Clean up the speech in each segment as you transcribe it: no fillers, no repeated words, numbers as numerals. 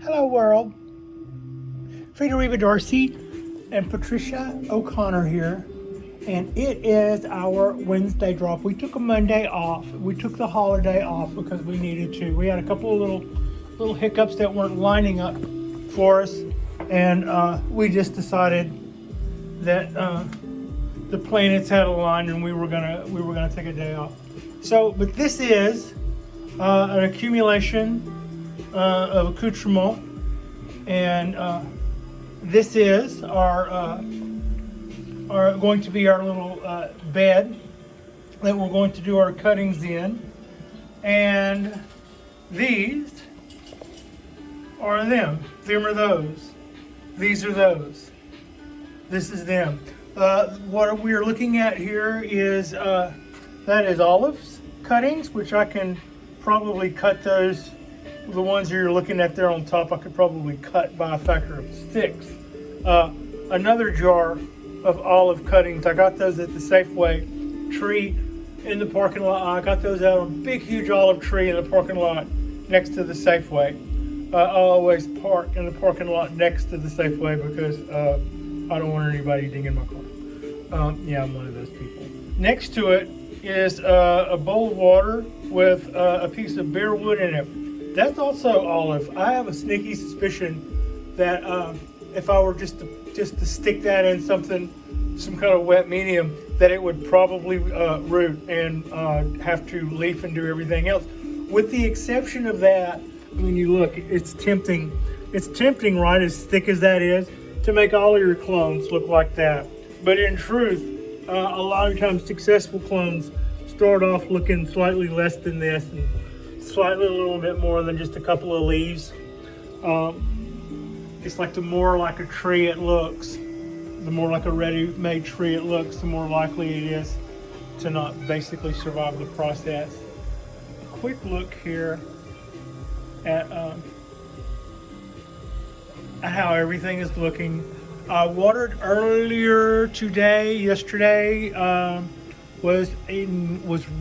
Hello world, Frederica Darcy and Patricia O'Connor here, and it is our Wednesday drop. We took a Monday off. We took the holiday off because we needed to. We had a couple of little hiccups that weren't lining up for us, and we just decided that the planets had aligned and we were gonna take a day off. So, but this is an accumulation of accoutrement, and this is our going to be our little bed that we're going to do our cuttings in, and these are them. Them are those. These are those. This is them. What we are looking at here is that is olives cuttings, which I can probably cut those. The ones you're looking at there on top, I could probably cut by a factor of 6. Another jar of olive cuttings, I got those at the Safeway tree in the parking lot. I got those out of a big, huge olive tree in the parking lot next to the Safeway. I always park in the parking lot next to the Safeway because I don't want anybody dinging my car. Yeah, I'm one of those people. Next to it is a bowl of water with a piece of bare wood in it. That's also olive. I have a sneaky suspicion that if I were just to stick that in some kind of wet medium, that it would probably root and have to leaf and do everything else. With the exception of that, when you look, it's tempting. It's tempting, right, as thick as that is, to make all of your clones look like that. But in truth, a lot of times successful clones start off looking slightly less than this, and slightly a little bit more than just a couple of leaves. It's like the more like a tree it looks, the more like a ready-made tree it looks, the more likely it is to not basically survive the process. A quick look here at how everything is looking. I watered earlier yesterday was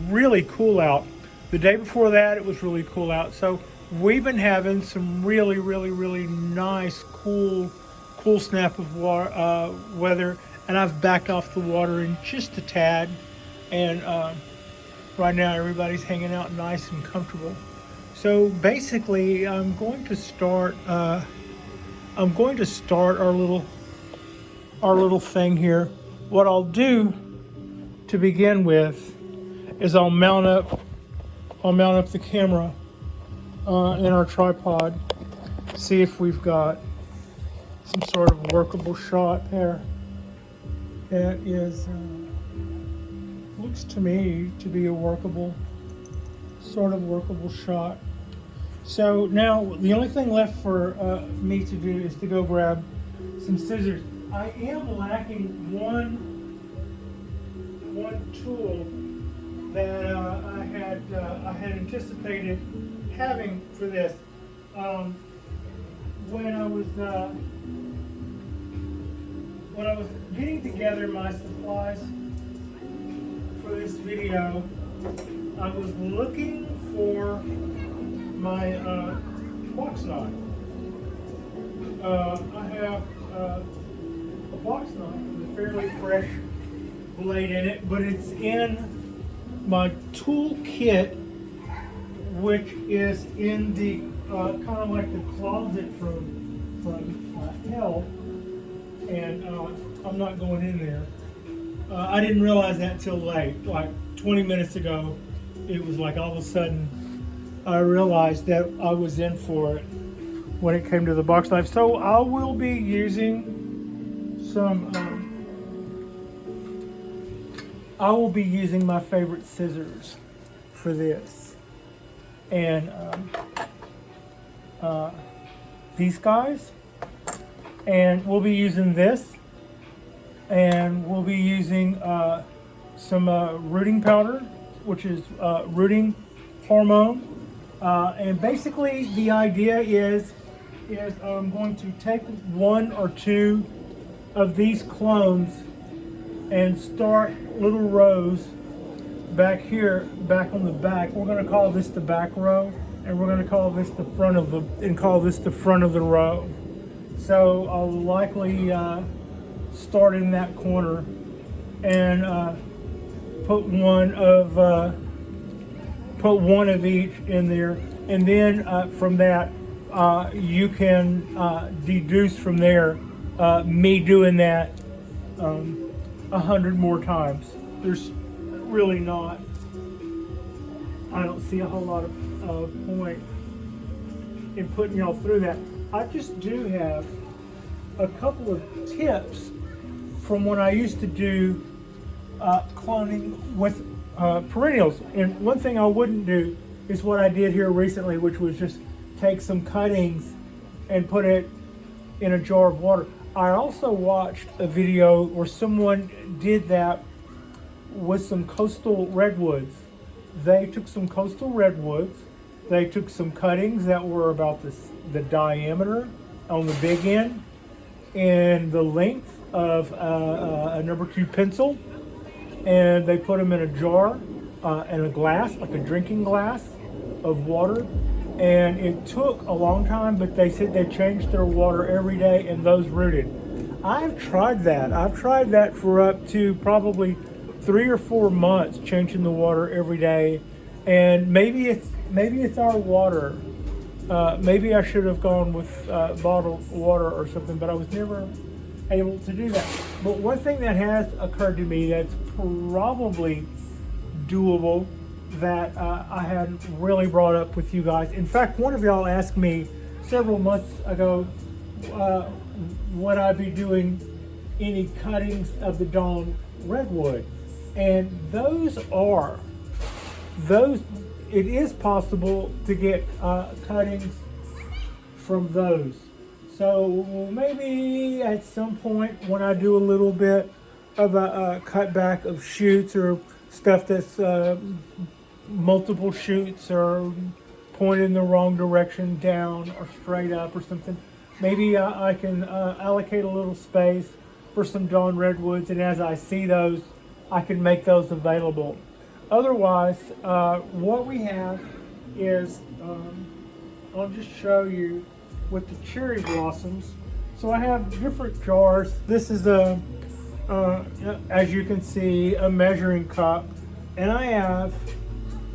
really cool out. The day before that, it was really cool out. So we've been having some really nice, cool snap of weather, and I've backed off the water in just a tad. And right now, everybody's hanging out nice and comfortable. So basically, I'm going to start our little thing here. What I'll do to begin with is I'll mount up the camera in our tripod, see if we've got some sort of workable shot there. That is, looks to me to be a workable shot. So now the only thing left for me to do is to go grab some scissors. I am lacking one tool that I had anticipated having for this. When I was getting together my supplies for this video, I was looking for my box knife. I have a box knife with a fairly fresh blade in it, but it's in my tool kit, which is in the kind of like the closet from hell, and I'm not going in there. I didn't realize that till late, like 20 minutes ago. It was like all of a sudden I realized that I was in for it when it came to the box knife. So I will be using I will be using my favorite scissors for this, and these guys, and we'll be using this, and we'll be using some rooting powder, which is rooting hormone, and basically the idea is I'm going to take 1 or 2 of these clones and start little rows back here, back on the back. We're going to call this the back row. and we're going to call this the front of the row. So I'll likely start in that corner and put one of each in there, and then from that you can deduce from there me doing that 100 more times. There's really not, I don't see a whole lot of point in putting y'all through that. I just do have a couple of tips from when I used to do cloning with perennials. And one thing I wouldn't do is what I did here recently, which was just take some cuttings and put it in a jar of water. I also watched a video where someone did that with some coastal redwoods. They took some coastal redwoods, they took some cuttings that were about the diameter on the big end and the length of a number 2 pencil, and they put them in a jar and a glass, like a drinking glass of water. And it took a long time, but they said they changed their water every day and those rooted. I've tried that. I've tried that for up to probably 3 or 4 months, changing the water every day. And maybe it's our water. Maybe I should have gone with bottled water or something, but I was never able to do that. But one thing that has occurred to me that's probably doable that I hadn't really brought up with you guys. In fact, one of y'all asked me several months ago, would I be doing any cuttings of the Dawn Redwood? And it is possible to get cuttings from those. So maybe at some point when I do a little bit of a cutback of shoots or stuff that's multiple shoots or pointed in the wrong direction, down or straight up or something, maybe I can allocate a little space for some Dawn Redwoods, and as I see those, I can make those available. Otherwise, what we have is, I'll just show you with the cherry blossoms. So I have different jars. This is as you can see, a measuring cup, and I have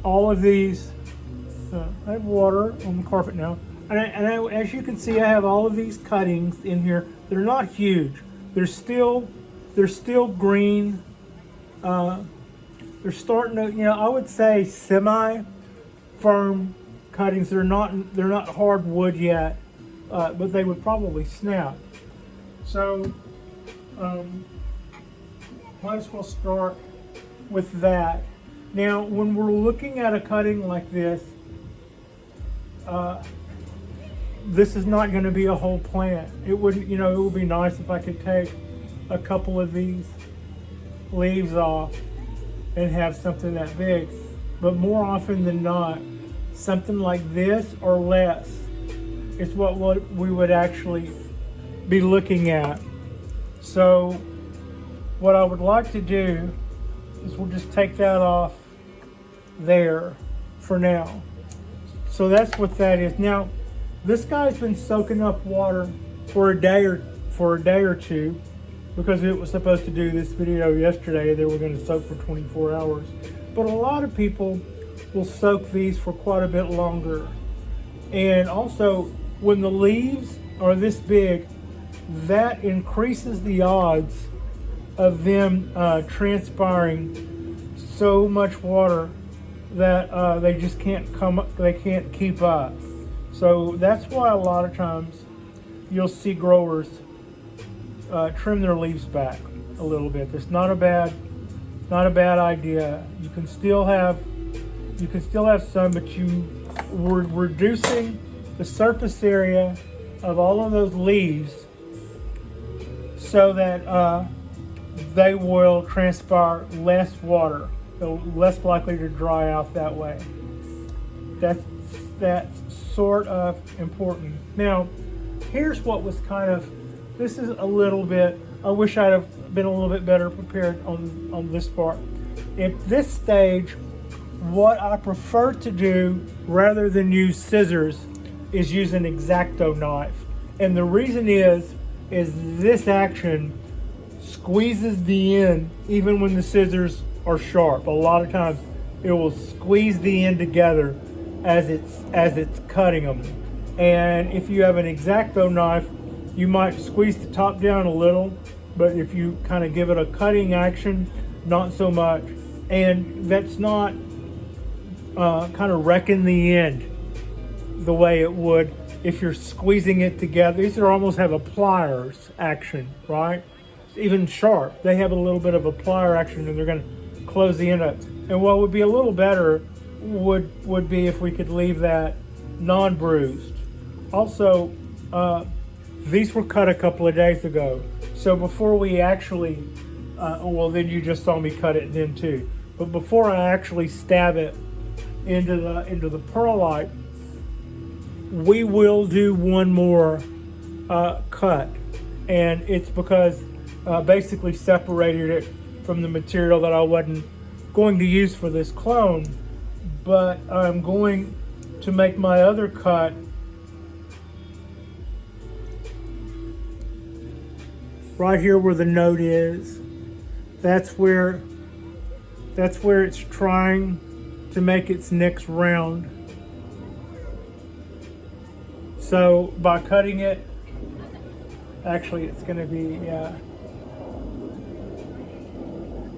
all of these. I have water on the carpet now, and as you can see, I have all of these cuttings in here. They're not huge. They're still green. They're starting to, I would say semi-firm cuttings. They're not hardwood yet, but they would probably snap. So might as well start with that. Now, when we're looking at a cutting like this, this is not going to be a whole plant. It wouldn't, it would be nice if I could take a couple of these leaves off and have something that big. But more often than not, something like this or less is what we would actually be looking at. So what I would like to do is we'll just take that off there for now. So that's what that is. Now, this guy's been soaking up water for a day or two, because it was supposed to do this video yesterday. They were going to soak for 24 hours. But a lot of people will soak these for quite a bit longer. And also, when the leaves are this big, that increases the odds of them transpiring so much water that they just can't keep up. So that's why a lot of times you'll see growers trim their leaves back a little bit. It's not a bad idea. You can still have some, but we're reducing the surface area of all of those leaves so that they will transpire less water. They're less likely to dry out that way. That's sort of important. Now, here's what was this is a little bit, I wish I'd have been a little bit better prepared on this part. At this stage, what I prefer to do rather than use scissors is use an X-Acto knife. And the reason is this action squeezes the end even when the scissors are sharp. A lot of times it will squeeze the end together as it's cutting them. And if you have an X-Acto knife, you might squeeze the top down a little, but if you kind of give it a cutting action, not so much. And that's not kind of wrecking the end the way it would if you're squeezing it together. These are almost have a pliers action, right? Even sharp, they have a little bit of a plier action, and they're going to close the end up. And what would be a little better would be if we could leave that non-bruised. Also, these were cut a couple of days ago, so before we actually, well, then you just saw me cut it then too. But before I actually stab it into the perlite, we will do one more cut, and it's because basically separated it from the material that I wasn't going to use for this clone, but I'm going to make my other cut right here where the note is. That's where it's trying to make its next round. So by cutting it, actually it's going to be, yeah.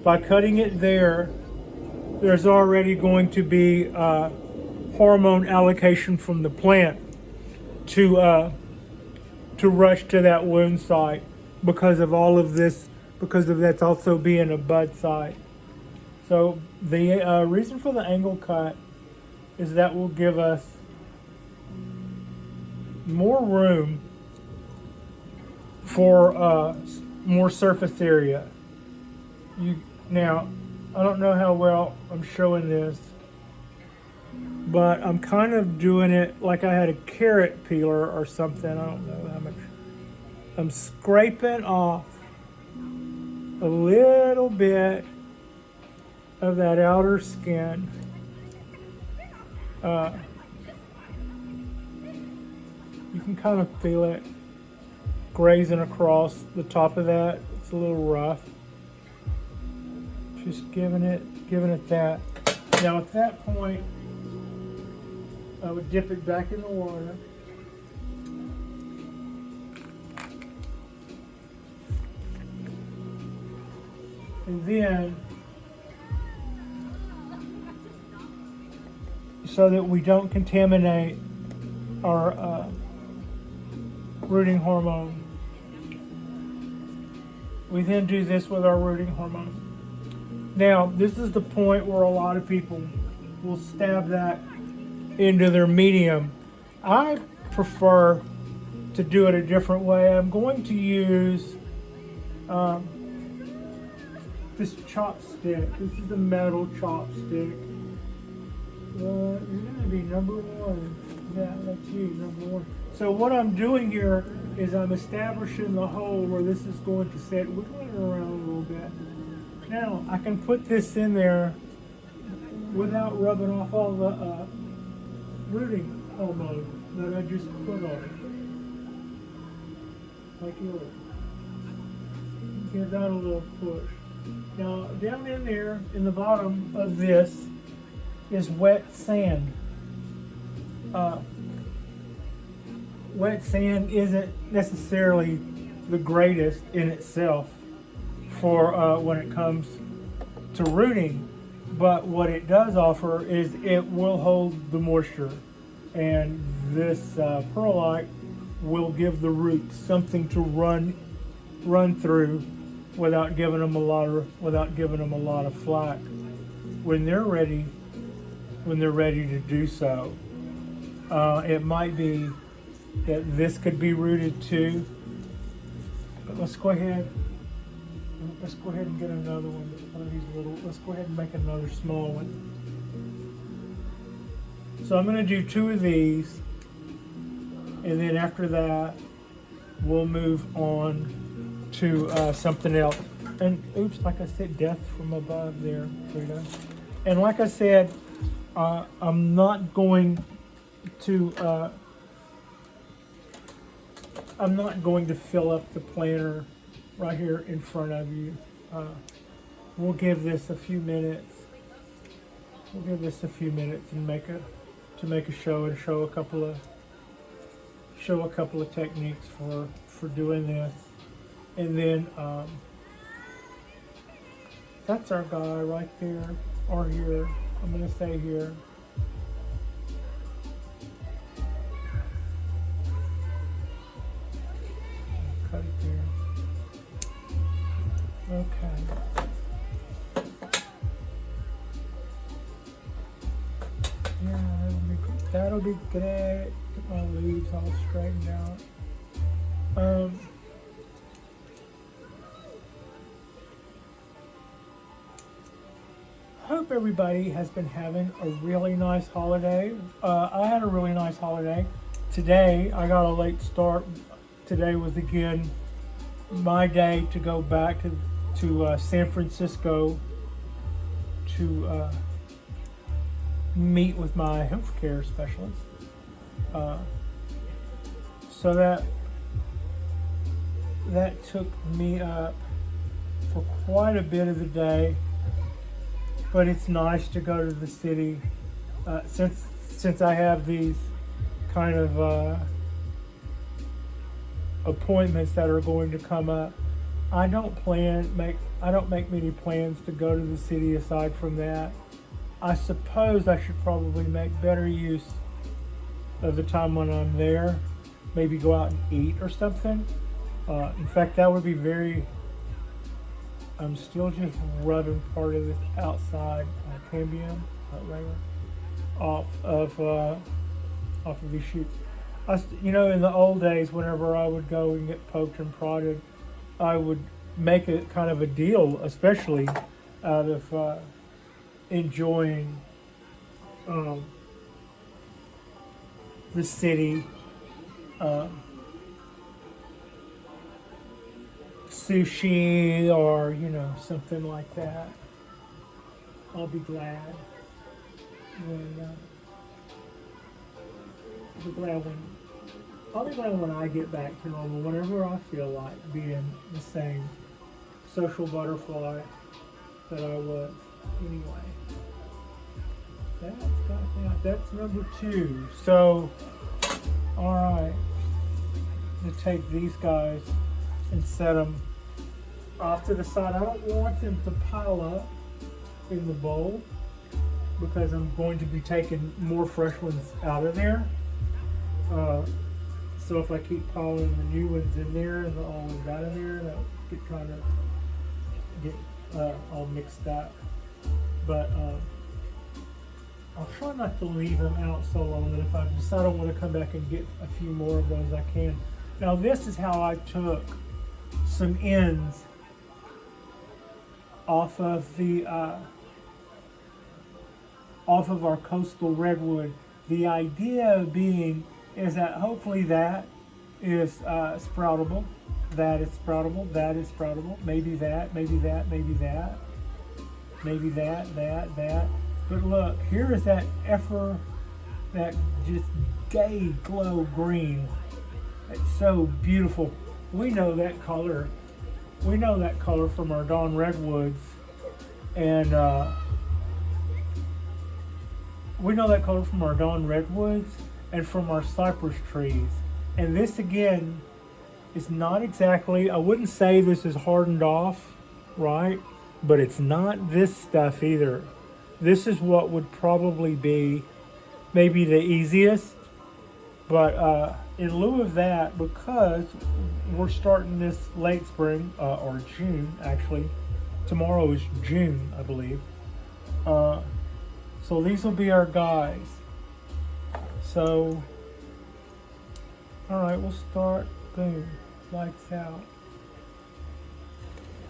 By cutting it there's already going to be hormone allocation from the plant to rush to that wound site because of all of this, because of that's also being a bud site. So the reason for the angle cut is that will give us more room for more surface area. Now, I don't know how well I'm showing this, but I'm kind of doing it like I had a carrot peeler or something. I don't know how much. I'm scraping off a little bit of that outer skin. You can kind of feel it grazing across the top of that. It's a little rough. Just giving it that. Now at that point, I would dip it back in the water. And then, so that we don't contaminate our rooting hormone, we then do this with our rooting hormone. Now, this is the point where a lot of people will stab that into their medium. I prefer to do it a different way. I'm going to use this chopstick. This is the metal chopstick. You're going to be number one. Yeah, that's you, number one. So what I'm doing here is I'm establishing the hole where this is going to sit. We're going around a little bit. Now, I can put this in there without rubbing off all the rooting hormone that I just put on it. Like yours. Give that a little push. Now, down in there, in the bottom of this, is wet sand. Wet sand isn't necessarily the greatest in itself for when it comes to rooting, but what it does offer is it will hold the moisture, and this perlite will give the roots something to run through without giving them a lot of flack when they're ready to do so. It might be that this could be rooted too, but let's go ahead and get another one of these little. Let's go ahead and make another small one. So I'm going to do 2 of these, and then after that we'll move on to something else. And oops, like I said, death from above there, Frida. And like I said, I'm not going to fill up the planter right here in front of you. We'll give this a few minutes. We'll give this a few minutes and make a show and show a couple of techniques for doing this. And then that's our guy right there, or here. I'm gonna say here. Cut it there. Okay. Yeah, that'll be great. Get my leaves all straightened out. Hope everybody has been having a really nice holiday. I had a really nice holiday. Today, I got a late start. Today was again my day to go back to San Francisco to meet with my healthcare specialist. So that took me up for quite a bit of the day. But it's nice to go to the city since I have these kind of appointments that are going to come up. I don't make many plans to go to the city aside from that. I suppose I should probably make better use of the time when I'm there. Maybe go out and eat or something. In fact, that would be very. I'm still just rubbing part of this outside cambium off of these shoots. In the old days, whenever I would go and get poked and prodded, I would make a kind of a deal, especially out of enjoying the city. Sushi or something like that. I'll be glad when I get back to normal. Whenever I feel like being the same social butterfly that I was. Anyway, that's number 2. So, all right, to take these guys and set them off to the side. I don't want them to pile up in the bowl because I'm going to be taking more fresh ones out of there. So if I keep piling the new ones in there and the old ones out of there, that'll get all mixed up. But I'll try not to leave them out so long that if I decide I want to come back and get a few more of those, I can. Now this is how I took some ends off of our coastal redwood. The idea being is that hopefully that is sproutable, that is sproutable, that is sproutable, maybe that, maybe that, maybe that, maybe that. But look, here is that that just gay glow green. It's so beautiful. We know that color. We know that color from our dawn redwoods, and from our cypress trees. And this again is not exactly. I wouldn't say this is hardened off, right? But it's not this stuff either. This is what would probably be maybe the easiest, but in lieu of that, because we're starting this late spring, or June actually, tomorrow is June, I believe, so these will be our guys. So, alright, we'll start, boom, lights out.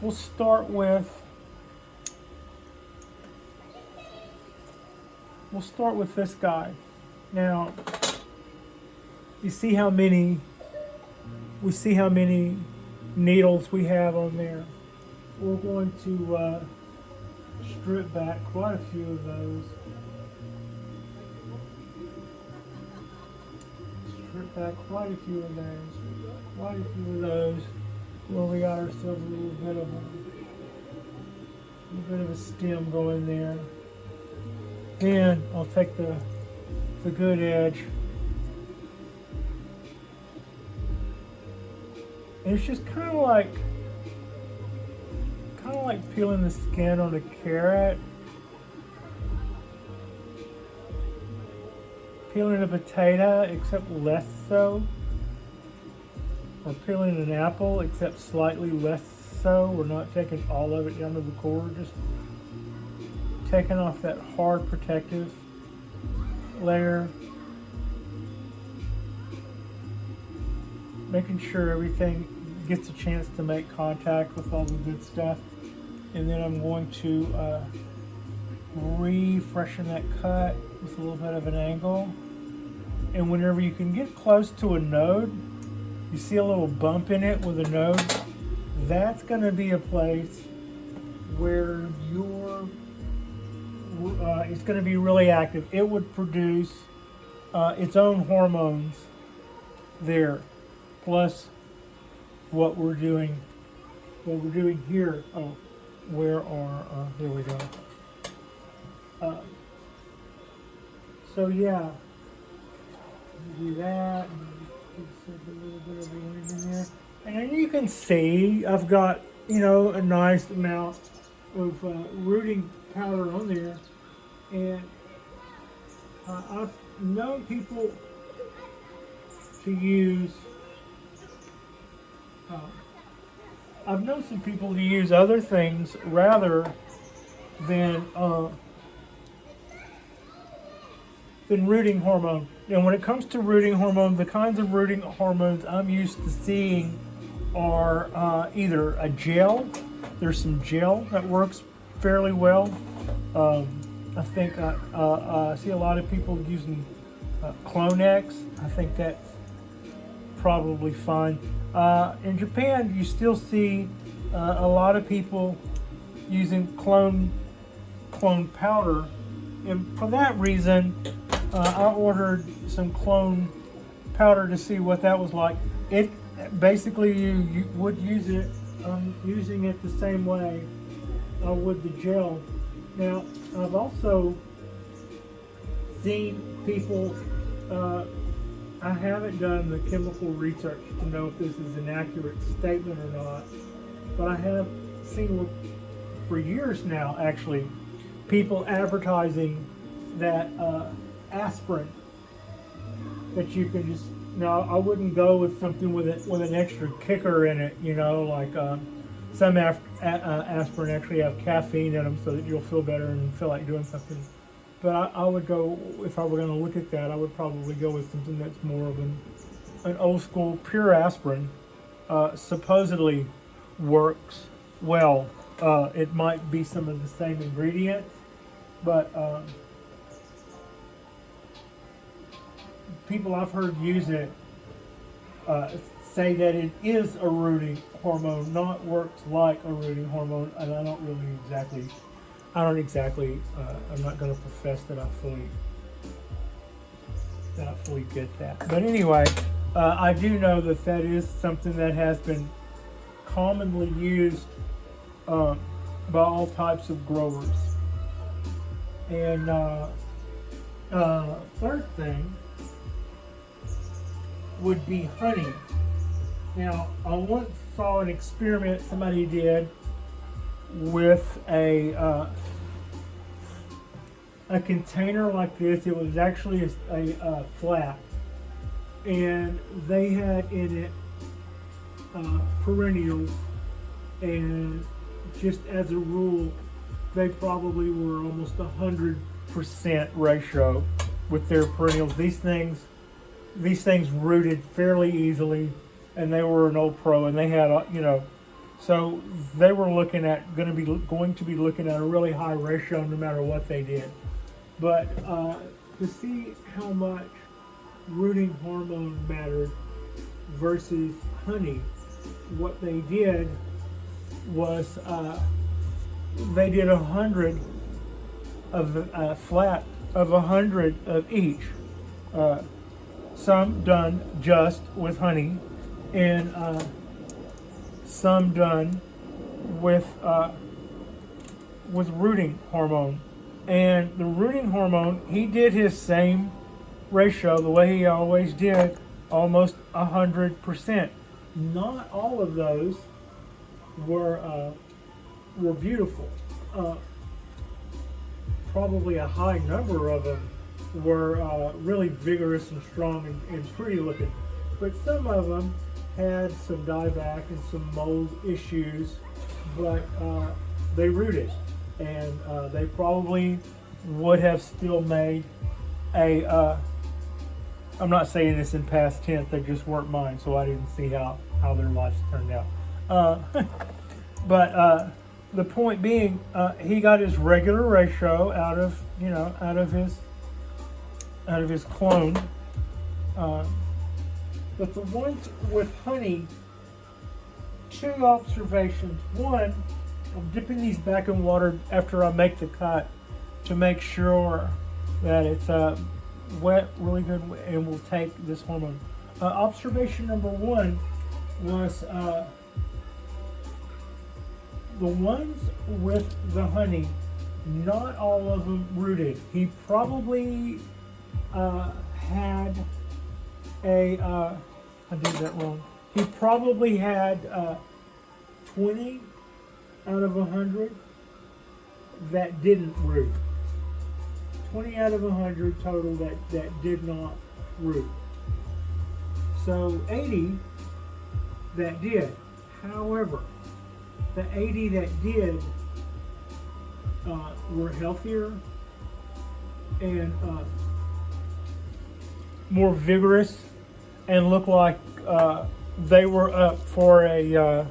We'll start with this guy. Now, we see how many needles we have on there. We're going to strip back quite a few of those. got quite a few of those. Quite a few of those where we got ourselves a little bit of a stem going there. Then I'll take the good edge. And it's just kind of like peeling the skin on a carrot. Peeling a potato, except less so. Or peeling an apple, except slightly less so. We're not taking all of it down to the core, just taking off that hard protective layer. Making sure everything gets a chance to make contact with all the good stuff. And then I'm going to refreshen that cut with a little bit of an angle. And whenever you can get close to a node, you see a little bump in it with a node, that's going to be a place where it's going to be really active. It would produce its own hormones there, plus what we're doing here. Oh, where are there we go. So yeah, do that. A little bit of orange in there, and then you can see I've got a nice amount of rooting powder on there, and I've known people to use. I've known some people to use other things rather than rooting hormone. And when it comes to rooting hormone, the kinds of rooting hormones I'm used to seeing are either a gel. There's some gel that works fairly well. I think I see a lot of people using Clonex. I think that's probably fine. In Japan, you still see a lot of people using clone powder, and for that reason, I ordered some clone powder to see what that was like. It basically you would use it. I'm using it the same way with the gel. Now I've also seen people. I haven't done the chemical research to know if this is an accurate statement or not, but I have seen for years now actually people advertising that aspirin that you can just. Now I wouldn't go with something with an extra kicker in it, like some aspirin actually have caffeine in them so that you'll feel better and feel like doing something. But I would go, if I were going to look at that, I would probably go with something that's more of an old school pure aspirin. Supposedly works well. It might be some of the same ingredients, but people I've heard use it say that it is a rooting hormone, not works like a rooting hormone, and I'm not going to profess that I fully get that. But anyway, I do know that is something that has been commonly used by all types of growers. And third thing would be honey. Now, I once saw an experiment somebody did with a container like this. It was actually a flat, and they had in it perennials, and just as a rule, they probably were almost 100% ratio with their perennials. These things rooted fairly easily, and they were an old pro, and they had so they were going to be looking at a really high ratio no matter what they did. But to see how much rooting hormone mattered versus honey, what they did was they did 100 of flat of 100 of each. So some done just with honey, and some done with rooting hormone. And the rooting hormone, he did his same ratio the way he always did, almost 100%. Not all of those were beautiful. Probably a high number of them were really vigorous and strong and pretty looking, but some of them had some dieback and some mold issues, but they rooted, and they probably would have still made a I'm not saying this in past tense, they just weren't mine, so I didn't see how their lives turned out. But the point being, he got his regular ratio out of his clone. But the ones with honey, 2 observations. One, I'm dipping these back in water after I make the cut to make sure that it's wet really good and will take this hormone. Observation number 1 was the ones with the honey, not all of them rooted. He probably had I did that wrong. He probably had 20 out of 100 that didn't root. 20 out of 100 total that did not root. So 80 that did. However, the 80 that did were healthier and more vigorous and looked like they were up for a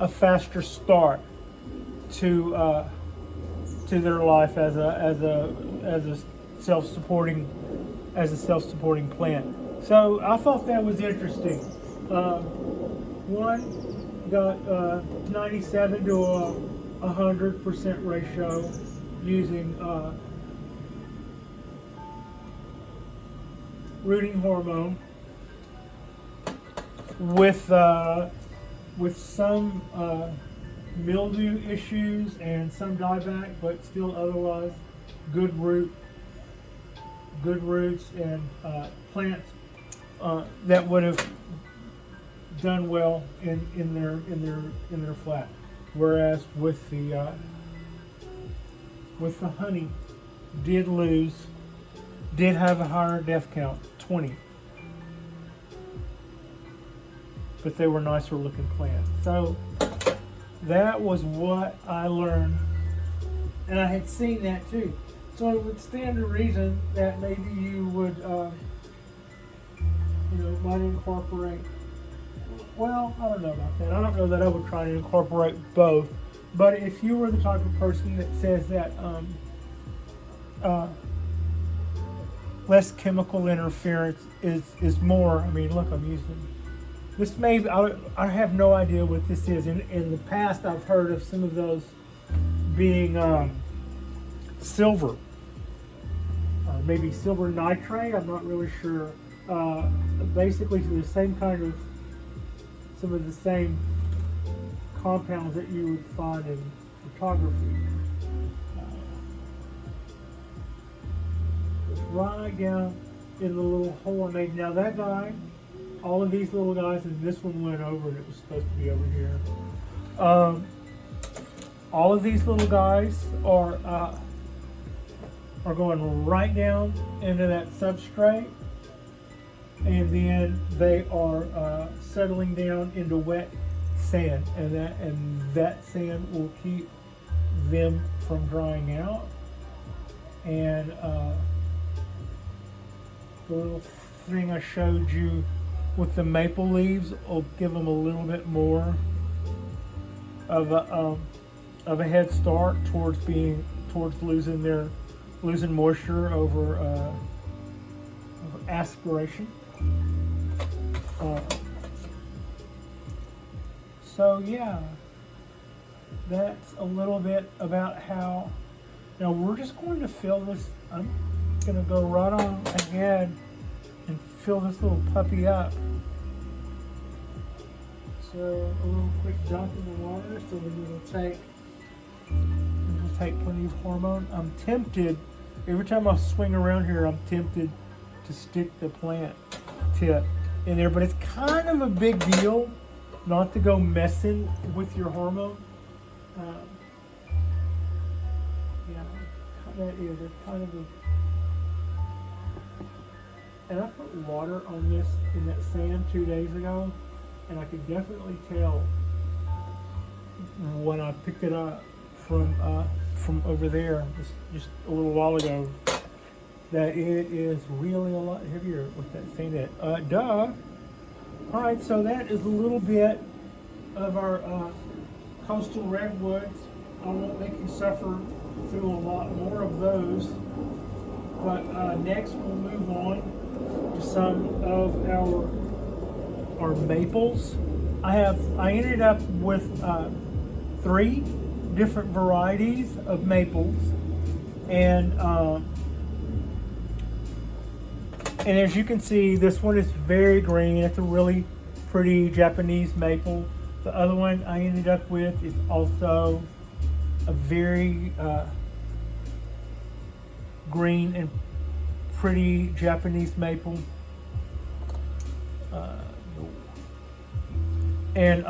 faster start to their life as a self-supporting plant. So I thought that was interesting. One got 97 to 100% ratio using rooting hormone with some mildew issues and some dieback, but still otherwise good roots and plants that would have done well in their flat. Whereas with the honey, did have a higher death count, 20. But they were nicer looking plants. So that was what I learned, and I had seen that too. So it would stand to reason that maybe you would, might incorporate. Well, I don't know about that. I don't know that I would try to incorporate both. But if you were the type of person that says that less chemical interference is more. I mean, look, I'm using. This may, I have no idea what this is. In the past, I've heard of some of those being silver, maybe silver nitrate. I'm not really sure. Basically, the same kind of, some of the same compounds that you would find in photography. Right down in the little hole I made. Now that guy, all of these little guys, and this one went over and it was supposed to be over here. All of these little guys are going right down into that substrate, and then they are settling down into wet sand, and that sand will keep them from drying out. And the little thing I showed you with the maple leaves will give them a little bit more of a head start towards losing moisture over aspiration. So yeah, that's a little bit about how. Now we're just going to fill this. I'm going to go right on ahead and fill this little puppy up. So a little quick dunk in the water, so then it'll take plenty of hormone. I'm tempted, every time I swing around here, I'm tempted to stick the plant tip in there, but it's kind of a big deal not to go messing with your hormone. Yeah, that is kind of a. And I put water on this in that sand 2 days ago, and I could definitely tell when I picked it up from over there just a little while ago that it is really a lot heavier with that sand in it. Duh. All right, so that is a little bit of our coastal redwoods. I won't make you suffer through a lot more of those. But next we'll move on to some of our maples. I ended up with 3 different varieties of maples, and as you can see, this one is very green. It's a really pretty Japanese maple. The other one I ended up with is also a very green and pretty Japanese maple. And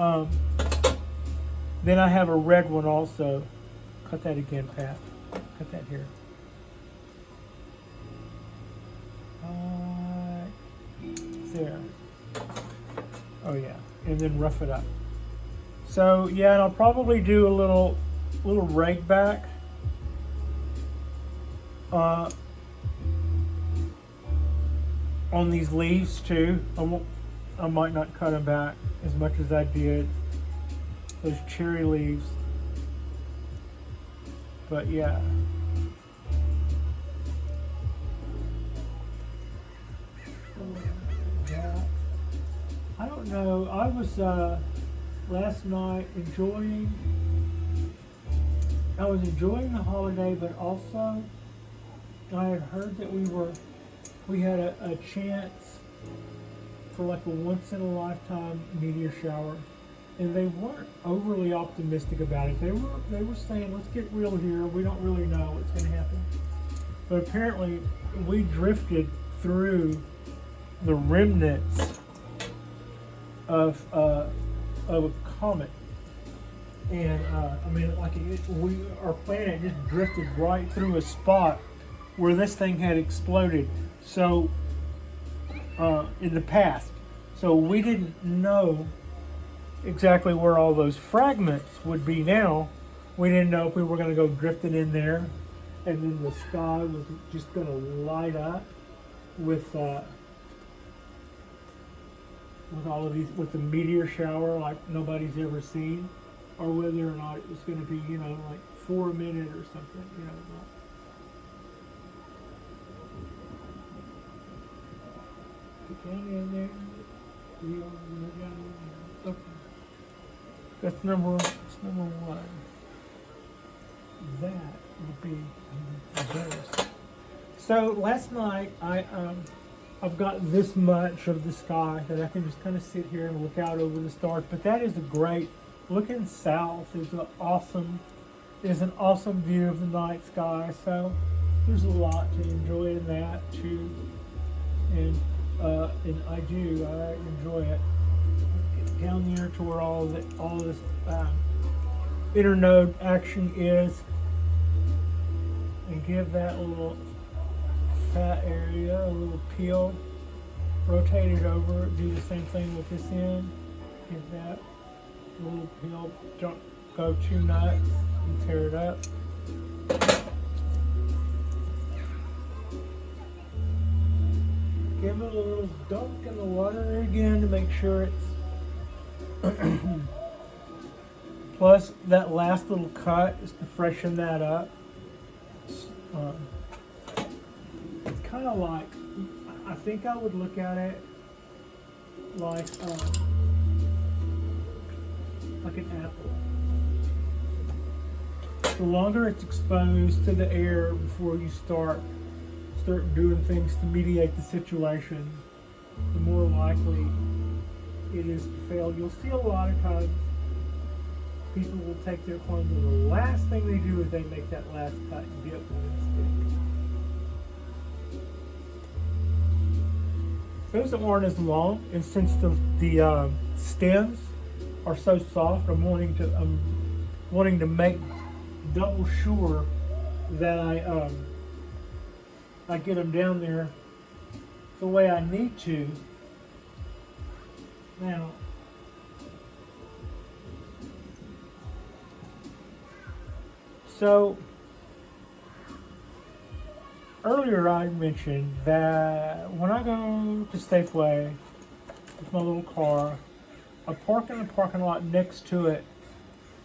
then I have a red one also. Cut that again, Pat. Cut that here. There. Oh yeah, and then rough it up. So yeah, and I'll probably do a little rake back. On these leaves too. I might not cut them back as much as I did those cherry leaves. But yeah. I don't know. I was last night enjoying the holiday, but also I had heard that we had a chance for like a once in a lifetime meteor shower, and they weren't overly optimistic about it. They were saying, let's get real here. We don't really know what's going to happen. But apparently we drifted through the remnants of a comet, and I mean, like our planet just drifted right through a spot where this thing had exploded. So in the past, so we didn't know exactly where all those fragments would be now. We didn't know if we were going to go drifting in there, and then the sky was just going to light up with all of these, with the meteor shower like nobody's ever seen, or whether or not it was going to be, like 4 a minute or something, in there. Okay. That's number one. That would be theirs. So last night I've got this much of the sky that I can just kind of sit here and look out over the stars. But that is a great, looking south is an awesome view of the night sky. So there's a lot to enjoy in that too, and I enjoy it. Get down there to where all this internode action is, and give that little fat area a little peel. Rotate it over. Do the same thing with this end. Give that a little peel. Don't go too nuts and tear it up. Give it a little dunk in the water again to make sure it's plus that last little cut is to freshen that up. It's kind of like, I think I would look at it like an apple. The longer it's exposed to the air before you start doing things to mediate the situation, the more likely it is to fail. You'll see a lot of times people will take their clones and the last thing they do is they make that last cut and get one stick. Those aren't as long, and since the stems are so soft, I'm wanting to make double sure that I get them down there the way I need to. Now, so earlier I mentioned that when I go to Safeway with my little car, I park in the parking lot next to it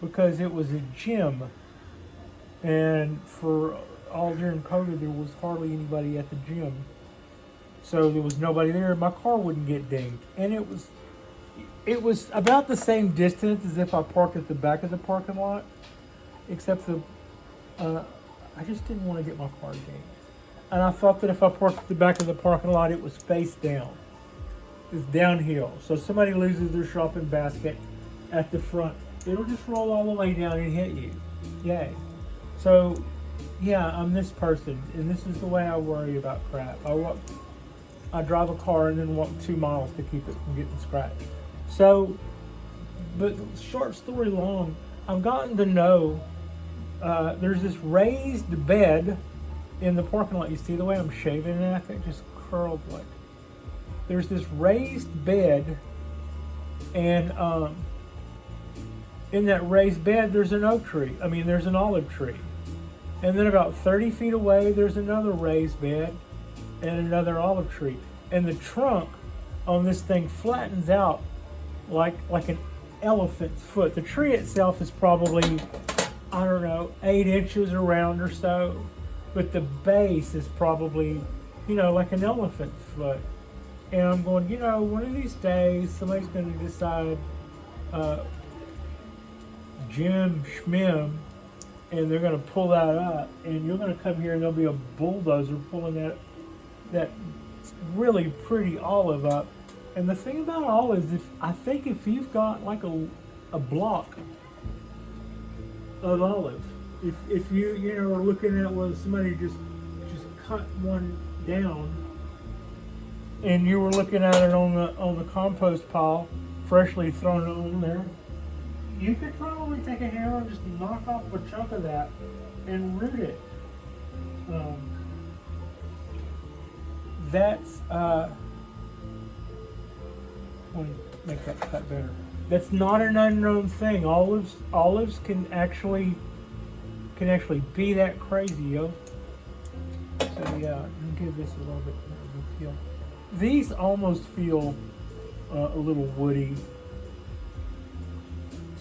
because it was a gym, and for all during COVID there was hardly anybody at the gym, so there was nobody there. My car wouldn't get dinged, and it was about the same distance as if I parked at the back of the parking lot, except I just didn't want to get my car dinged. And I thought that if I parked at the back of the parking lot, it was face down. It's downhill. So if somebody loses their shopping basket at the front, it'll just roll all the way down and hit you. Yay. So, yeah, I'm this person, and this is the way I worry about crap. I drive a car and then walk 2 miles to keep it from getting scratched. So, but short story long, I've gotten to know there's this raised bed in the parking lot. You see the way I'm shaving it? It just curled like. There's this raised bed, and in that raised bed there's an oak tree. There's an olive tree. And then about 30 feet away there's another raised bed and another olive tree. And the trunk on this thing flattens out like an elephant's foot. The tree itself is probably, 8 inches around or so. But the base is probably, like an elephant's foot. And I'm going, one of these days somebody's going to decide Jim Schmim, and they're going to pull that up, and you're going to come here and there'll be a bulldozer pulling that really pretty olive up. And the thing about olives, if you've got like a block of olives, if you are looking at whether somebody just cut one down, and you were looking at it on the compost pile, freshly thrown it on there, you could probably take a hammer and just knock off a chunk of that and root it. That's let me make that cut better. That's not an unknown thing. Olives can actually be that crazy, yo. So yeah, let me give this a little bit more of a peel. These almost feel a little woody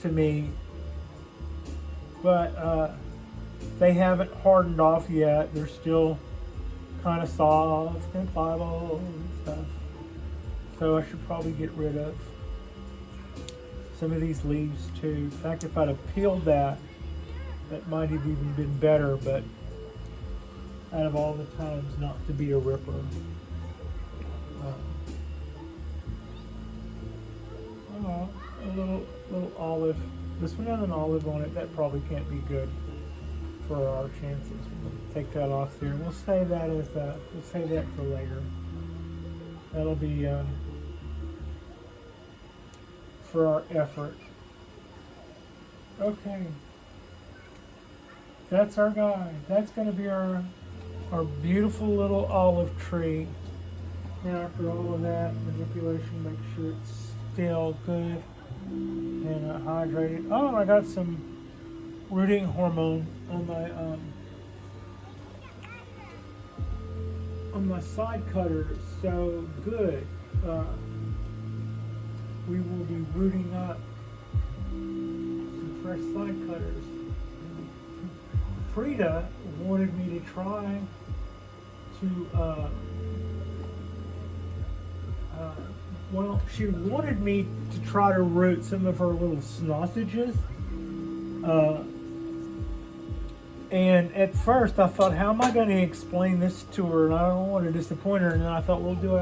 to me, but they haven't hardened off yet. They're still kind of soft and pliable and stuff. So I should probably get rid of some of these leaves too. In fact, if I'd have peeled that might have even been better, but out of all the times not to be a ripper. A little olive. This one has an olive on it. That probably can't be good for our chances. We'll take that off there. We'll save that we'll save that for later. That'll be for our effort. Okay. That's our guy. That's going to be our beautiful little olive tree. Now after all of that manipulation, make sure it's still good and hydrated. Oh, I got some rooting hormone on my side cutter. So good. We will be rooting up some fresh side cutters. Frida wanted me to try to she wanted me to try to root some of her little sausages. And at first I thought, how am I going to explain this to her? And I don't want to disappoint her. And then I thought, we'll do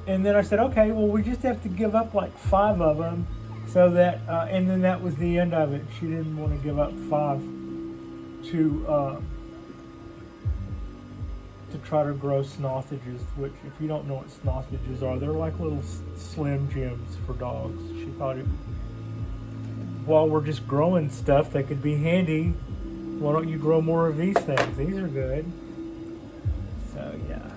And then I said, okay, well, we just have to give up like 5 of them, so that, and then that was the end of it. She didn't want to give up 5 to try to grow sausages, which, if you don't know what sausages are, they're like little Slim Jims for dogs. She thought while we're just growing stuff that could be handy, why don't you grow more of these things? These are good. So, yeah.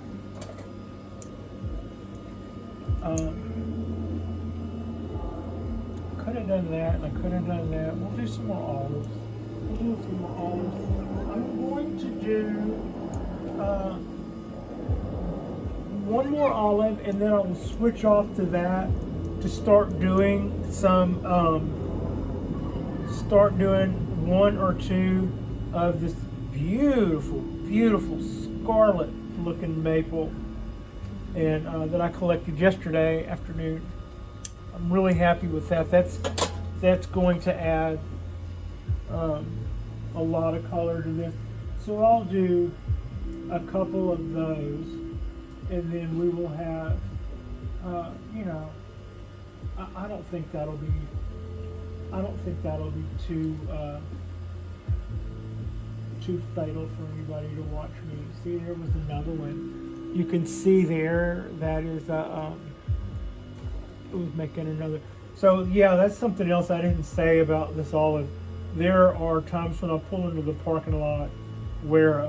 Could have done that, and I could have done that. We'll do some more olives. I'm going to do one more olive, and then I'll switch off to that to start doing some, start doing 1 or 2 of this beautiful, beautiful scarlet looking maple, and that I collected yesterday afternoon. I'm really happy with that. That's going to add a lot of color to this. So I'll do a couple of those, and then we will have, you know, I don't think that'll be too fatal for anybody to watch me. See, there was another one. You can see there that is it was making another. So yeah, that's something else I didn't say about this olive. There are times when I pull into the parking lot where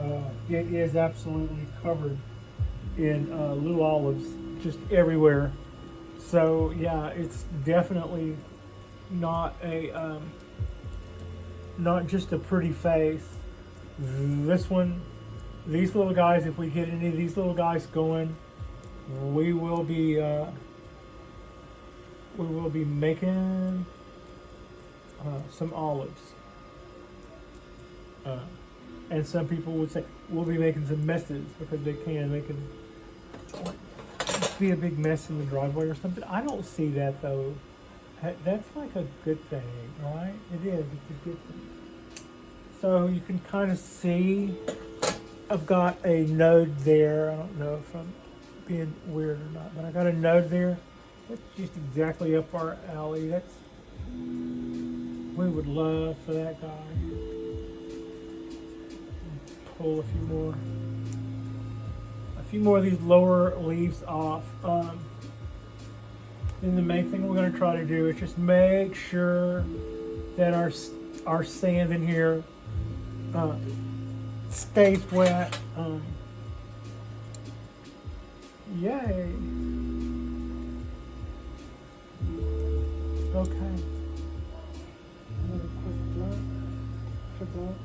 it is absolutely covered in little olives just everywhere. So yeah, it's definitely not just a pretty face. This one, these little guys, if we get any of these little guys going, we will be making some olives. And some people would say we'll be making some messes, because they can be a big mess in the driveway or something. I don't see that though. That's like a good thing, right? It is. It's a good thing. So you can kind of see I've got a node there. I don't know if I'm being weird or not, but I got a node there. That's just exactly up our alley. We would love for that guy. Pull a few more of these lower leaves off. And the main thing we're going to try to do is just make sure that our sand in here stays wet. Yay! Okay. Another quick blunt,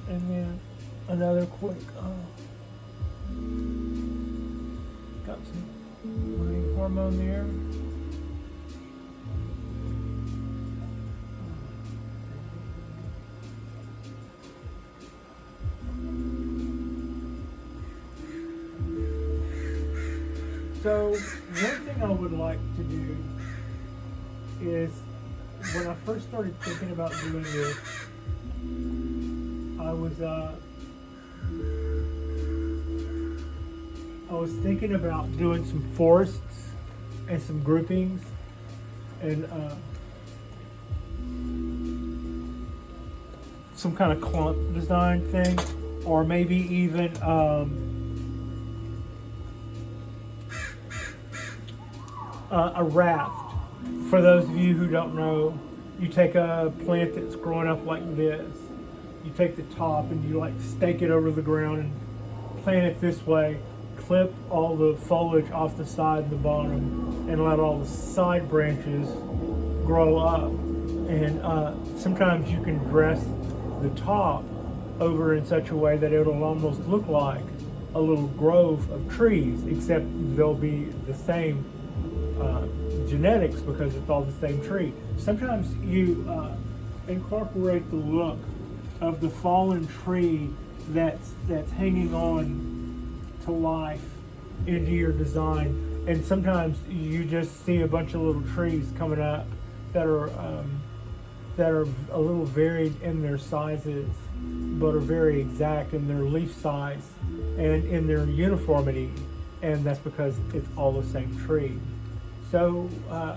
and then another quick. Got some green hormone there. So one thing I would like to do is, when I first started thinking about doing this, I was thinking about doing some forests and some groupings, and some kind of clump design thing, or maybe even a raft. For those of you who don't know, you take a plant that's growing up like this, you take the top and you like stake it over the ground and plant it this way, clip all the foliage off the side and the bottom, and let all the side branches grow up. And sometimes you can dress the top over in such a way that it'll almost look like a little grove of trees, except they'll be the same genetics, because it's all the same tree. Sometimes you incorporate the look of the fallen tree that's hanging on to life into your design, and sometimes you just see a bunch of little trees coming up that are a little varied in their sizes, but are very exact in their leaf size and in their uniformity. and that's because it's all the same tree. So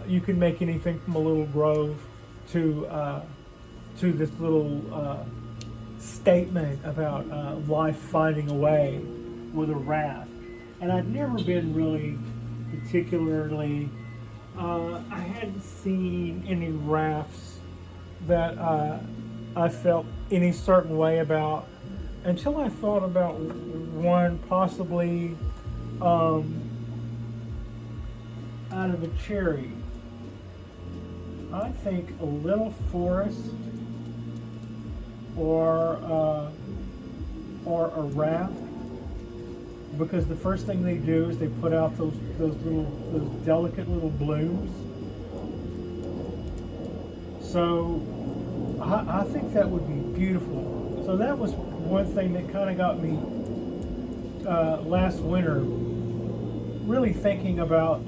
you can make anything from a little grove to this little statement about life finding a way with a raft. And I'd never been really particularly, I hadn't seen any rafts that I felt any certain way about until I thought about one possibly out of a cherry. I think a little forest or a raft, because the first thing they do is they put out those delicate little blooms. So I think that would be beautiful. So that was one thing that kind of got me last winter really thinking about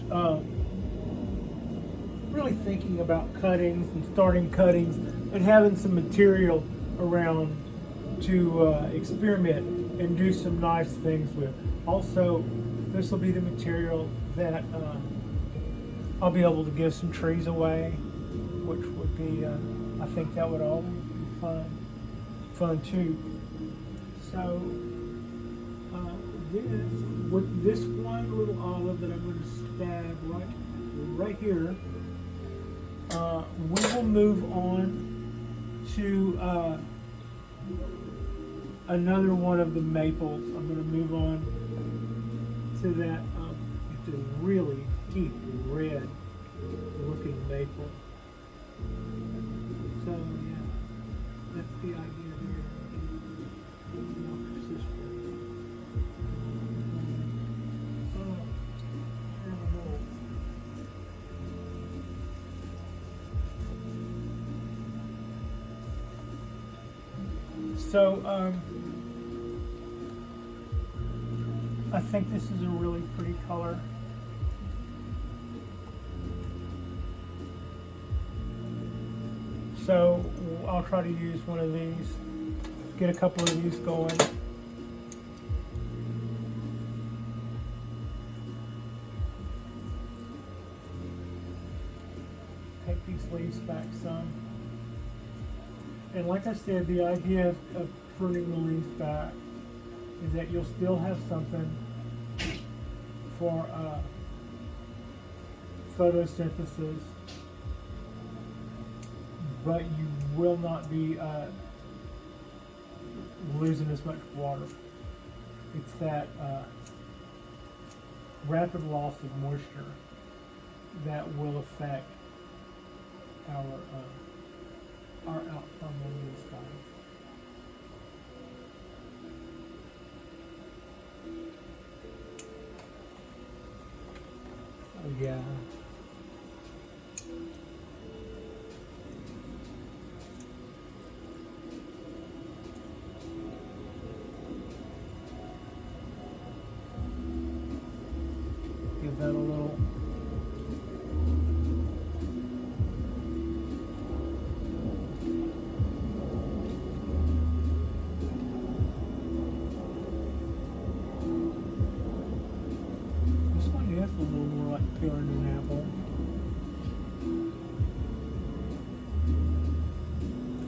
cuttings and starting cuttings and having some material around to experiment and do some nice things with. Also, this will be the material that I'll be able to give some trees away, which would be, I think that would all be fun too. So, with this one little olive that I'm going to stab right here, we will move on to another one of the maples. I'm going to move on to that. It's a really deep red looking maple. So yeah, that's the idea there. So I think this is a really pretty color. So I'll try to use one of these, get a couple of these going. Take these leaves back some. And like I said, the idea of pruning the leaves back is that you'll still have something for photosynthesis, but you will not be losing as much water. It's that rapid loss of moisture that will affect our outcome on these guys. So yeah. Give that a little. A little more like peeling an apple.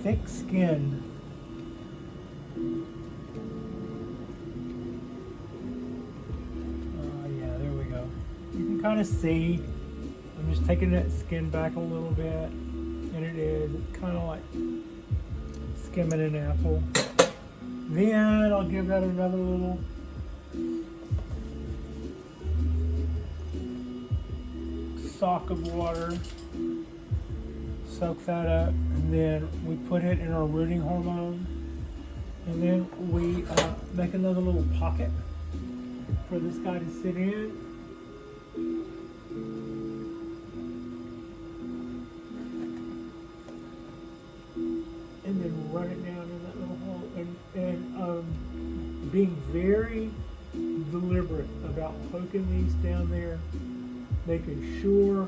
Thick skin. Yeah, there we go. You can kind of see. I'm just taking that skin back a little bit, and it is. It's kind of like skimming an apple. Then I'll give that another little. Sock of water, soak that up, and then we put it in our rooting hormone, and then we make another little pocket for this guy to sit in. And then run it down in that little hole, and being very deliberate about poking these down there, making sure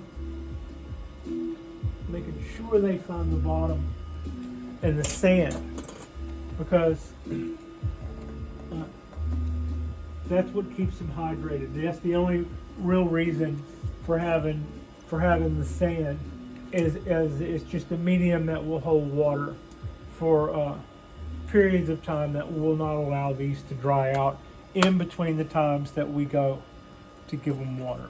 they find the bottom and the sand, because That's what keeps them hydrated. That's the only real reason for having the sand is it's just a medium that will hold water for periods of time that will not allow these to dry out in between the times that we go to give them water.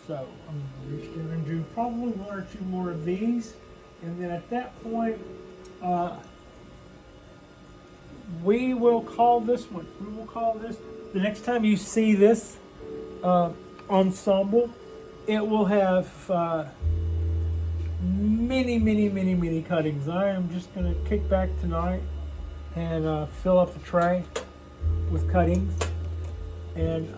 So I'm going to reach in and do probably 1 or 2 more of these, and then at that point we will call this one. We will call this, the next time you see this ensemble, it will have many cuttings. I am just going to kick back tonight and fill up the tray with cuttings, and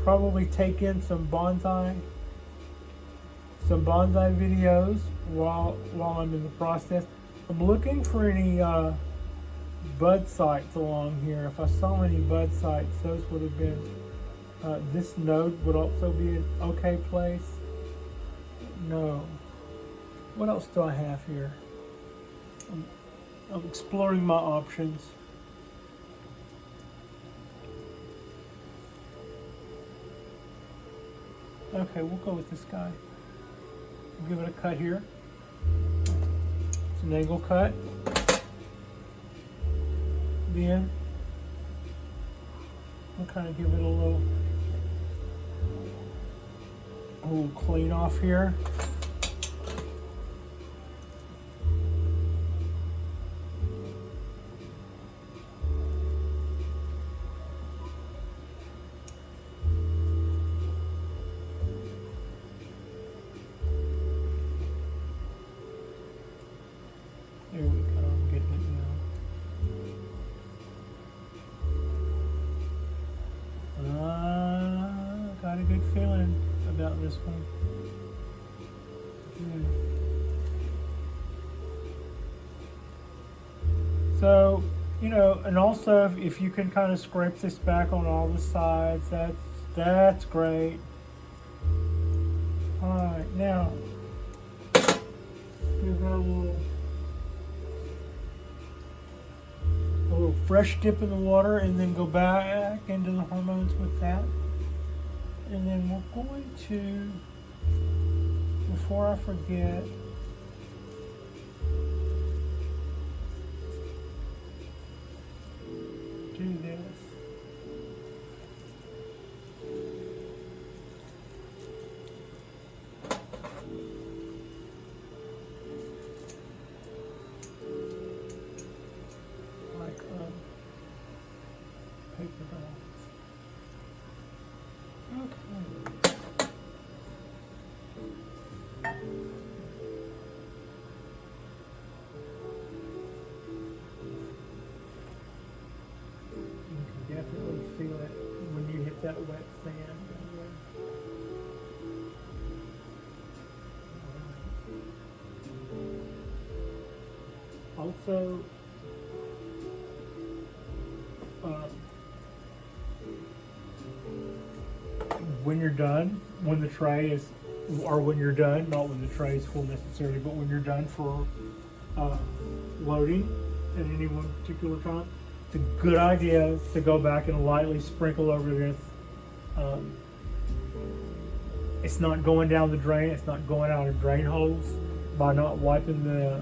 probably take in some bonsai videos while I'm in the process. I'm looking for any bud sites along here. If I saw any bud sites, those would have been, this node would also be an okay place. No. What else do I have here? I'm exploring my options. Okay, we'll go with this guy. We'll give it a cut here. It's an angle cut. Then we'll kind of give it a little clean off here. There we go, I'm getting it now. Got a good feeling about this one. Yeah. So, you know, and also if you can kind of scrape this back on all the sides, that's great. All right, now give that a little fresh dip in the water, and then go back into the hormones with that. And then we're going to, before I forget, do this. Paper dolls. Okay. You can definitely feel it when you hit that wet sand. Also, when you're done, when the tray is, or when you're done, not when the tray is full necessarily, but when you're done for loading at any one particular time, it's a good idea to go back and lightly sprinkle over this. It's not going down the drain, it's not going out of drain holes by not wiping the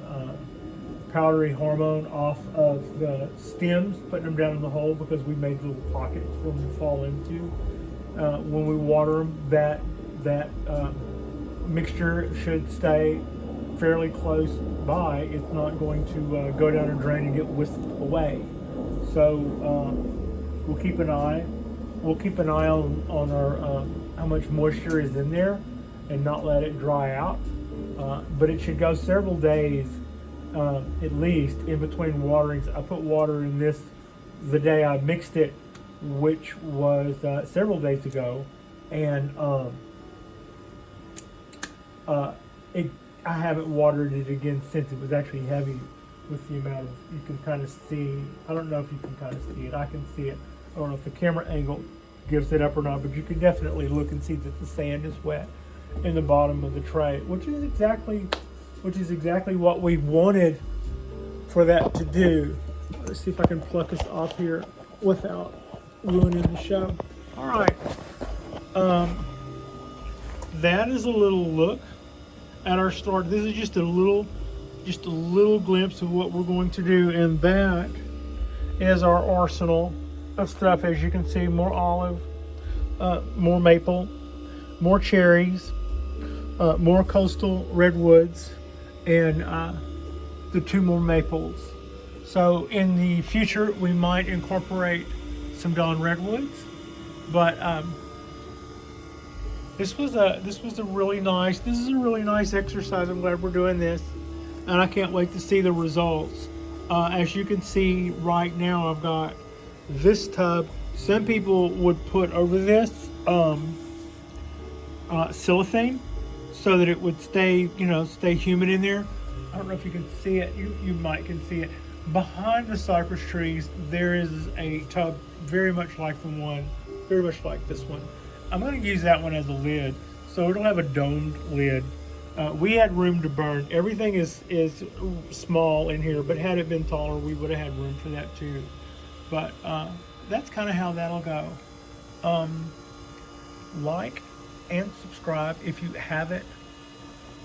powdery hormone off of the stems, putting them down in the hole, because we made little pockets for them to fall into. When we water them, that mixture should stay fairly close by. It's not going to go down a drain and get whisked away. So we'll keep an eye. We'll keep an eye on our how much moisture is in there, and not let it dry out. But it should go several days at least in between waterings. I put water in this the day I mixed it, which was several days ago, and I haven't watered it again since. It was actually heavy with the amount of, you can kind of see, I don't know if you can kind of see it, I can see it. I don't know if the camera angle gives it up or not, but you can definitely look and see that the sand is wet in the bottom of the tray, which is exactly what we wanted for that to do. Let's see if I can pluck this off here. without ruining the show. All right. Um, that is a little look at our start. This is just a little glimpse of what we're going to do, and that is our arsenal of stuff. As you can see, more olive, more maple, more cherries, more coastal redwoods, and the 2 more maples. So in the future, we might incorporate some Dawn redwoods, but this is a really nice exercise. I'm glad we're doing this, and I can't wait to see the results. As you can see right now, I've got this tub. Some people would put over this cellophane so that it would stay humid in there. I don't know if you can see it. You might can see it. Behind the cypress trees, there is a tub very much like this one. I'm going to use that one as a lid, so it'll have a domed lid. We had room to burn. Everything is small in here, but had it been taller, we would have had room for that too. But that's kind of how that'll go. Like and subscribe if you haven't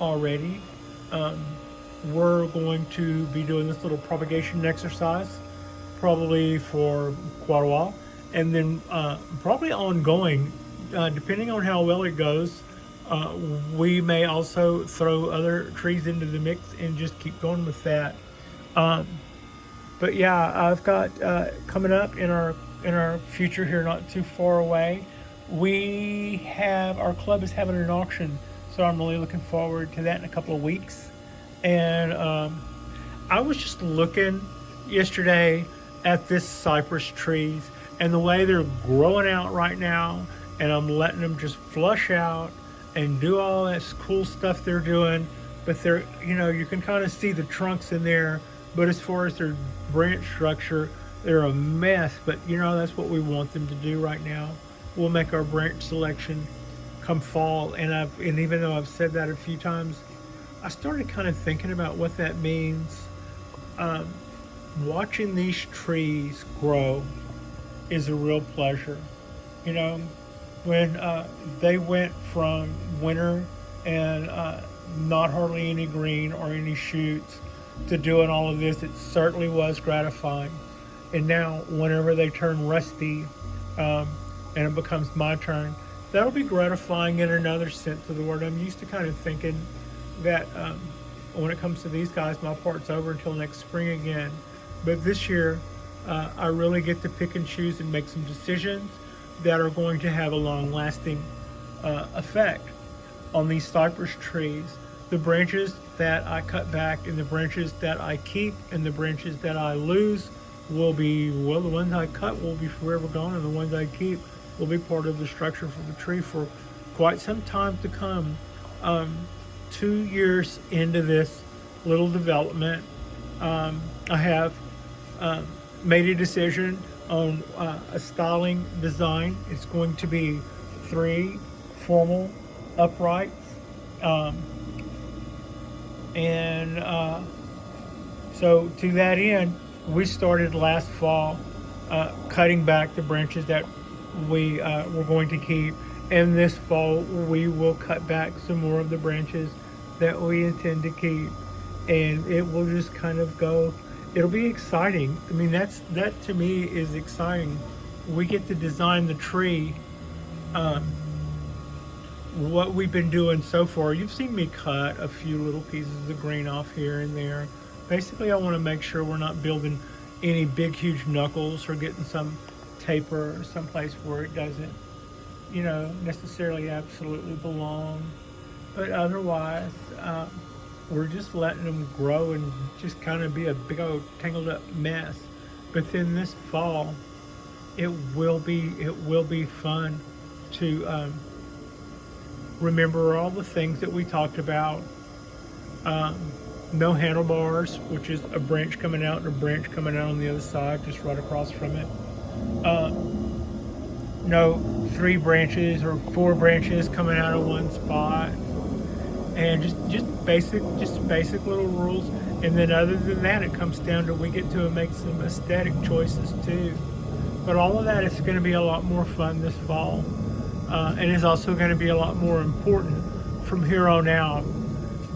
already. We're going to be doing this little propagation exercise probably for quite a while, and then probably ongoing, depending on how well it goes. We may also throw other trees into the mix and just keep going with that. But yeah, I've got coming up in our future here, not too far away, our club is having an auction, so I'm really looking forward to that in a couple of weeks. And I was just looking yesterday at this cypress trees and the way they're growing out right now, and I'm letting them just flush out and do all that cool stuff they're doing. But they're, you can kind of see the trunks in there, but as far as their branch structure, they're a mess. But that's what we want them to do right now. We'll make our branch selection come fall, and even though I've said that a few times, I started kind of thinking about what that means. Watching these trees grow is a real pleasure. When they went from winter and not hardly any green or any shoots to doing all of this, it certainly was gratifying. And now whenever they turn rusty and it becomes my turn, that'll be gratifying in another sense of the word. I'm used to kind of thinking that when it comes to these guys, my part's over until next spring again. But this year, I really get to pick and choose and make some decisions that are going to have a long-lasting effect on these cypress trees. The branches that I cut back and the branches that I keep and the branches that I lose will be, the ones I cut will be forever gone, and the ones I keep will be part of the structure for the tree for quite some time to come. 2 years into this little development, I have made a decision on a styling design. It's going to be 3 formal uprights, so to that end, we started last fall cutting back the branches that we were going to keep, and this fall we will cut back some more of the branches that we intend to keep, and it will just kind of go. It'll be exciting. I mean, that to me is exciting. We get to design the tree. What we've been doing so far, you've seen me cut a few little pieces of green off here and there. Basically, I want to make sure we're not building any big, huge knuckles or getting some taper or someplace where it doesn't, necessarily absolutely belong. But otherwise, we're just letting them grow and just kind of be a big old tangled up mess. But then this fall, it will be fun to remember all the things that we talked about. No handlebars, which is a branch coming out and a branch coming out on the other side, just right across from it. No 3 branches or 4 branches coming out of one spot, and just basic little rules. And then other than that, it comes down to we get to make some aesthetic choices too. But all of that is going to be a lot more fun this fall, and is also going to be a lot more important from here on out,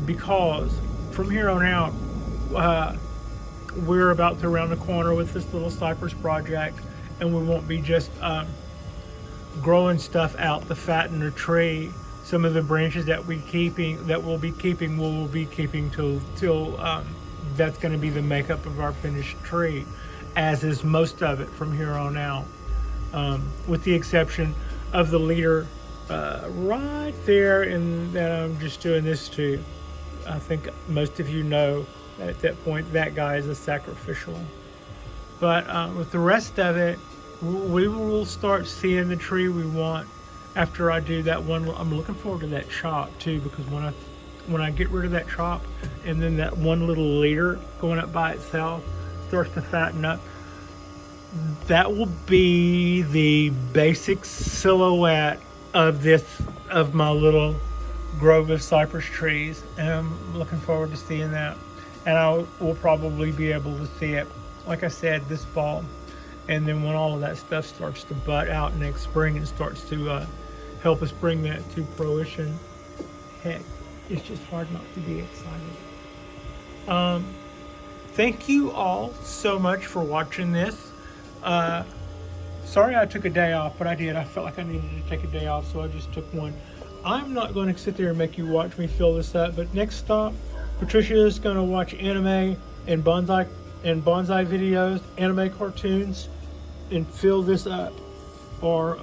because from here on out, we're about to round the corner with this little cypress project, and we won't be just growing stuff out to fatten the tree. Some of the branches that we'll be keeping till that's going to be the makeup of our finished tree, as is most of it from here on out, with the exception of the leader right there, and that I'm just doing this to. I think most of you know at that point that guy is a sacrificial. But with the rest of it, we will start seeing the tree we want after I do that one. I'm looking forward to that chop too, because when I get rid of that chop, and then that one little leader going up by itself starts to fatten up, that will be the basic silhouette of my little grove of cypress trees, and I'm looking forward to seeing that. And I will probably be able to see it, like I said, this fall. And then when all of that stuff starts to bud out next spring and starts to help us bring that to fruition, heck, it's just hard not to be excited. Thank you all so much for watching this. Sorry I took a day off, but I did. I felt like I needed to take a day off, so I just took one. I'm not going to sit there and make you watch me fill this up, but next stop, Patricia is going to watch anime and bonsai videos, anime cartoons, and fill this up, or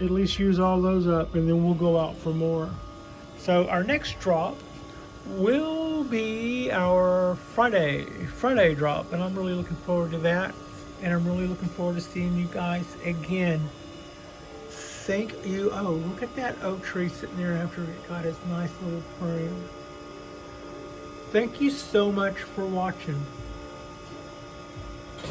at least use all those up, and then we'll go out for more. So our next drop will be our Friday drop, and I'm really looking forward to that, and I'm really looking forward to seeing you guys again. Thank you. Oh, look at that oak tree sitting there after it got its nice little prune. Thank you so much for watching.